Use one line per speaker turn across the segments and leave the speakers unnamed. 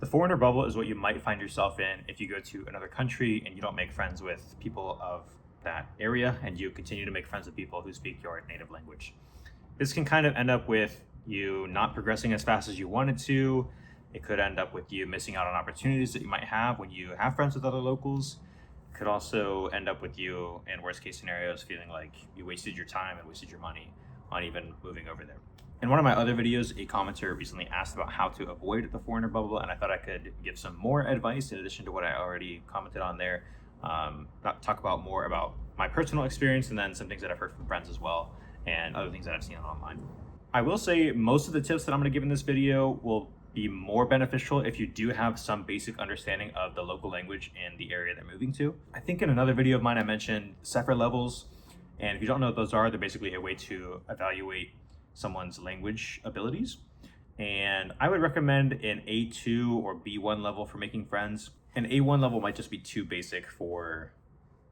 The foreigner bubble is what you might find yourself in if you go to another country and you don't make friends with people of that area and you continue to make friends with people who speak your native language. This can kind of end up with you not progressing as fast as you wanted to. It could end up with you missing out on opportunities that you might have when you have friends with other locals. It could also end up with you, in worst case scenarios, feeling like you wasted your time and wasted your money on even moving over there. In one of my other videos, a commenter recently asked about how to avoid the foreigner bubble, and I thought I could give some more advice in addition to what I already commented on there. Talk about more about my personal experience and then some things that I've heard from friends as well and other things that I've seen online. I will say most of the tips that I'm going to give in this video will be more beneficial if you do have some basic understanding of the local language in the area they're moving to. I think in another video of mine I mentioned SEFR levels, and if you don't know what those are, they're basically a way to evaluate someone's language abilities. And I would recommend an A2 or B1 level for making friends. An A1 level might just be too basic for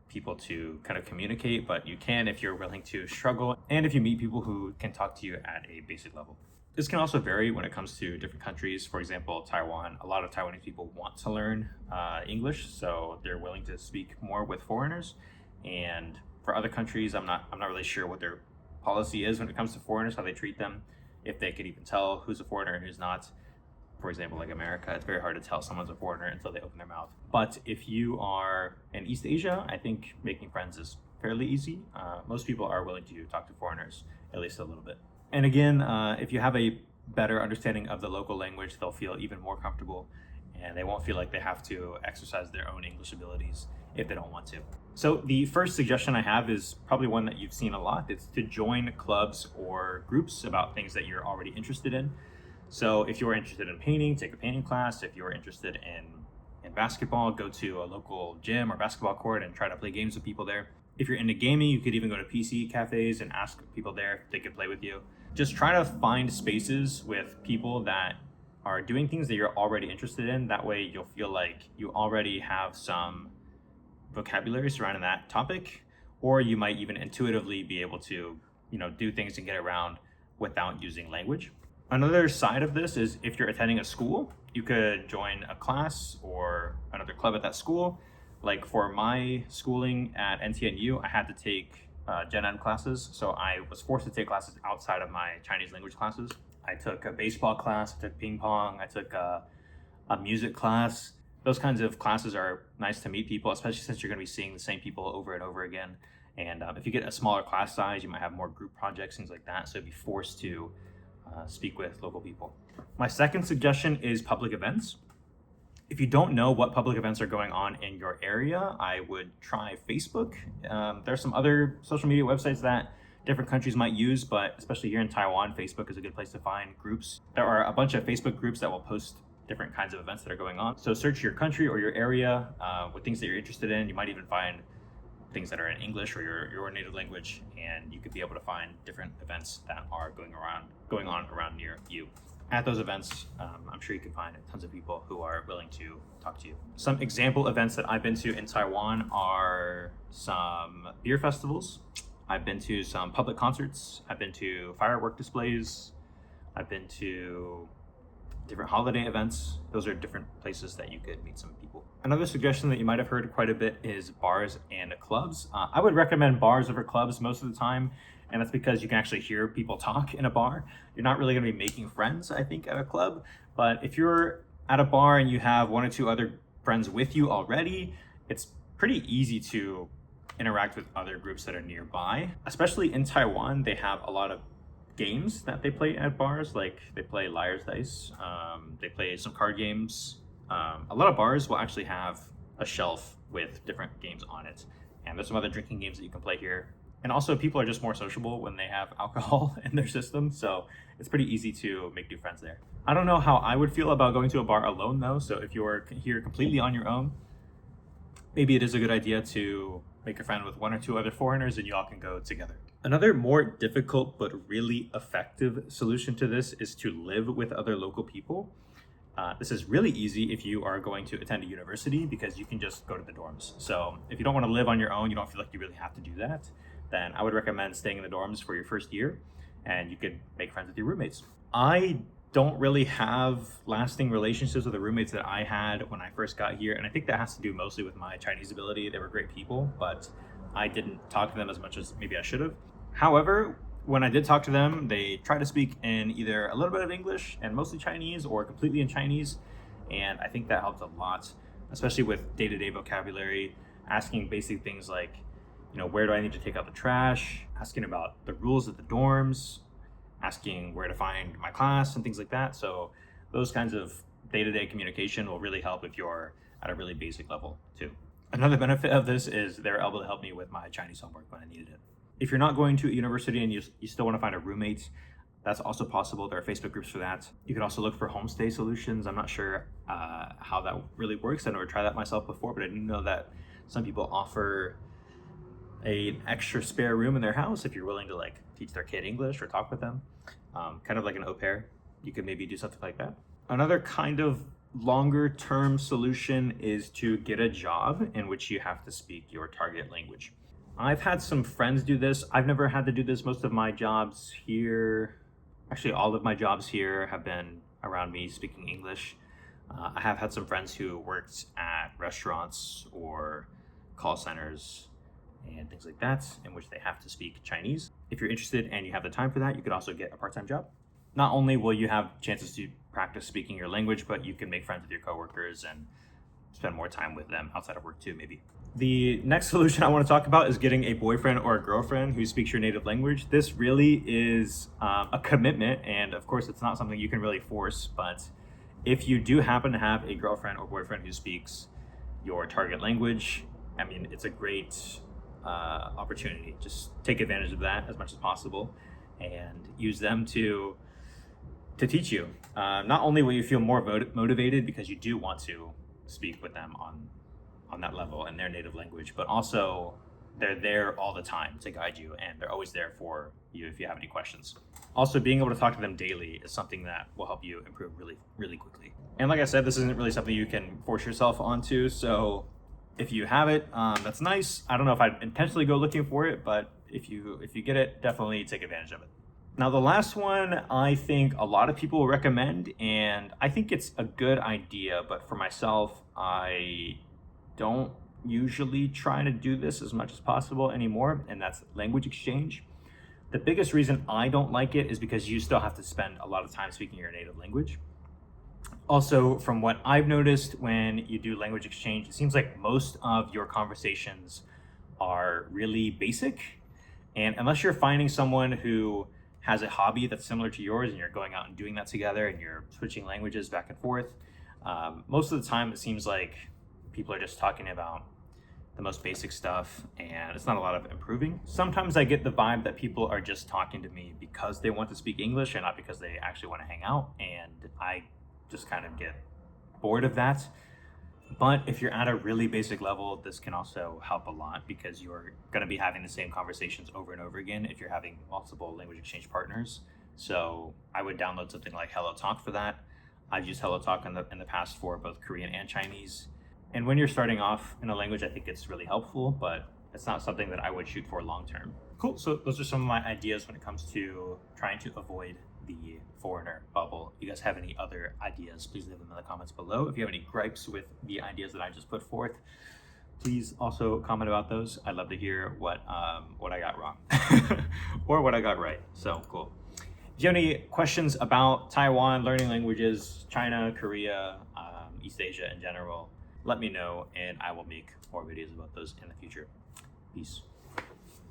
people to kind of communicate, but you can if you're willing to struggle and if you meet people who can talk to you at a basic level. This can also vary when it comes to different countries. For example, Taiwan, a lot of Taiwanese people want to learn English, so they're willing to speak more with foreigners. And for other countries, I'm not really sure what their policy is when it comes to foreigners, how they treat them, if they could even tell who's a foreigner and who's not. For example, like America, it's very hard to tell someone's a foreigner until they open their mouth. But if you are in East Asia, I think making friends is fairly easy. Most people are willing to talk to foreigners, at least a little bit. And again, if you have a better understanding of the local language, they'll feel even more comfortable and they won't feel like they have to exercise their own English abilities if they don't want to. So the first suggestion I have is probably one that you've seen a lot. It's to join clubs or groups about things that you're already interested in. So if you're interested in painting, take a painting class. If you're interested in basketball, go to a local gym or basketball court and try to play games with people there. If you're into gaming, you could even go to PC cafes and ask people there if they could play with you. Just try to find spaces with people that are doing things that you're already interested in. That way you'll feel like you already have some vocabulary surrounding that topic, or you might even intuitively be able to, do things and get around without using language. Another side of this is if you're attending a school, you could join a class or another club at that school. Like for my schooling at NTNU, I had to take Gen Ed classes, so I was forced to take classes outside of my Chinese language classes. I took a baseball class, I took ping pong, I took a music class. Those kinds of classes are nice to meet people, especially since you're going to be seeing the same people over and over again. And if you get a smaller class size, you might have more group projects, things like that, so be forced to speak with local people. My second suggestion is public events. If you don't know what public events are going on in your area, I would try Facebook. There's some other social media websites that different countries might use, but especially here in Taiwan, Facebook is a good place to find groups. There are a bunch of Facebook groups that will post different kinds of events that are going on. So search your country or your area with things that you're interested in. You might even find things that are in English or your native language, and you could be able to find different events that are going on around near you. At those events, I'm sure you can find tons of people who are willing to talk to you. Some example events that I've been to in Taiwan are some beer festivals. I've been to some public concerts. I've been to firework displays. I've been to different holiday events. Those are different places that you could meet some people. Another suggestion that you might have heard quite a bit is bars and clubs. I would recommend bars over clubs most of the time, and that's because you can actually hear people talk in a bar. You're not really going to be making friends, I think, at a club, but if you're at a bar and you have one or two other friends with you already, it's pretty easy to interact with other groups that are nearby. Especially in Taiwan, they have a lot of games that they play at bars, like they play Liar's Dice, they play some card games. A lot of bars will actually have a shelf with different games on it, and there's some other drinking games that you can play here. And also people are just more sociable when they have alcohol in their system, so it's pretty easy to make new friends there. I don't know how I would feel about going to a bar alone though, so if you're here completely on your own, maybe it is a good idea to make a friend with one or two other foreigners and you all can go together. Another more difficult but really effective solution to this is to live with other local people. This is really easy if you are going to attend a university because you can just go to the dorms. So if you don't want to live on your own, you don't feel like you really have to do that, then I would recommend staying in the dorms for your first year and you could make friends with your roommates. I don't really have lasting relationships with the roommates that I had when I first got here. And I think that has to do mostly with my Chinese ability. They were great people, but I didn't talk to them as much as maybe I should have. However, when I did talk to them, they tried to speak in either a little bit of English and mostly Chinese or completely in Chinese. And I think that helped a lot, especially with day-to-day vocabulary, asking basic things like, where do I need to take out the trash, asking about the rules of the dorms, asking where to find my class and things like that. So those kinds of day-to-day communication will really help if you're at a really basic level too. Another benefit of this is they're able to help me with my Chinese homework when I needed it. If you're not going to a university and you still want to find a roommate, that's also possible. There are Facebook groups for that. You can also look for homestay solutions. I'm not sure how that really works. I never tried that myself before, but I didn't know that some people offer an extra spare room in their house if you're willing to teach their kid English or talk with them, kind of like an au pair. You could maybe do something like that. Another kind of longer term solution is to get a job in which you have to speak your target language. I've had some friends do this. I've never had to do this. Most of my jobs here, actually all of my jobs here have been around me speaking English. I have had some friends who worked at restaurants or call centers and things like that, in which they have to speak Chinese. If you're interested and you have the time for that, you could also get a part-time job. Not only will you have chances to practice speaking your language, but you can make friends with your coworkers and spend more time with them outside of work too, maybe. The next solution I want to talk about is getting a boyfriend or a girlfriend who speaks your native language. This really is a commitment, and of course it's not something you can really force, but if you do happen to have a girlfriend or boyfriend who speaks your target language, I mean, it's a great opportunity. Just take advantage of that as much as possible and use them to teach you. Not only will you feel more motivated because you do want to speak with them on that level in their native language, but also they're there all the time to guide you, and they're always there for you if you have any questions. Also, being able to talk to them daily is something that will help you improve really, really quickly. And like I said, this isn't really something you can force yourself onto, so if you have it, that's nice. I don't know if I'd intentionally go looking for it, but if you get it, definitely take advantage of it. Now, the last one I think a lot of people will recommend, and I think it's a good idea, but for myself, I don't usually try to do this as much as possible anymore, and that's language exchange. The biggest reason I don't like it is because you still have to spend a lot of time speaking your native language. Also, from what I've noticed when you do language exchange, it seems like most of your conversations are really basic. And unless you're finding someone who has a hobby that's similar to yours and you're going out and doing that together and you're switching languages back and forth, most of the time it seems like people are just talking about the most basic stuff and it's not a lot of improving. Sometimes I get the vibe that people are just talking to me because they want to speak English and not because they actually want to hang out, and I just kind of get bored of that. But if you're at a really basic level, this can also help a lot because you're going to be having the same conversations over and over again if you're having multiple language exchange partners. So I would download something like HelloTalk for that. I've used HelloTalk in the past for both Korean and Chinese. And when you're starting off in a language, I think it's really helpful, but it's not something that I would shoot for long term. Cool. So those are some of my ideas when it comes to trying to avoid the foreigner bubble. If you guys have any other ideas, please leave them in the comments below. If you have any gripes with the ideas that I just put forth, please also comment about those. I'd love to hear what I got wrong or what I got right. So cool. If you have any questions about Taiwan, learning languages, China, Korea, East Asia in general, let me know and I will make more videos about those in the future. Peace.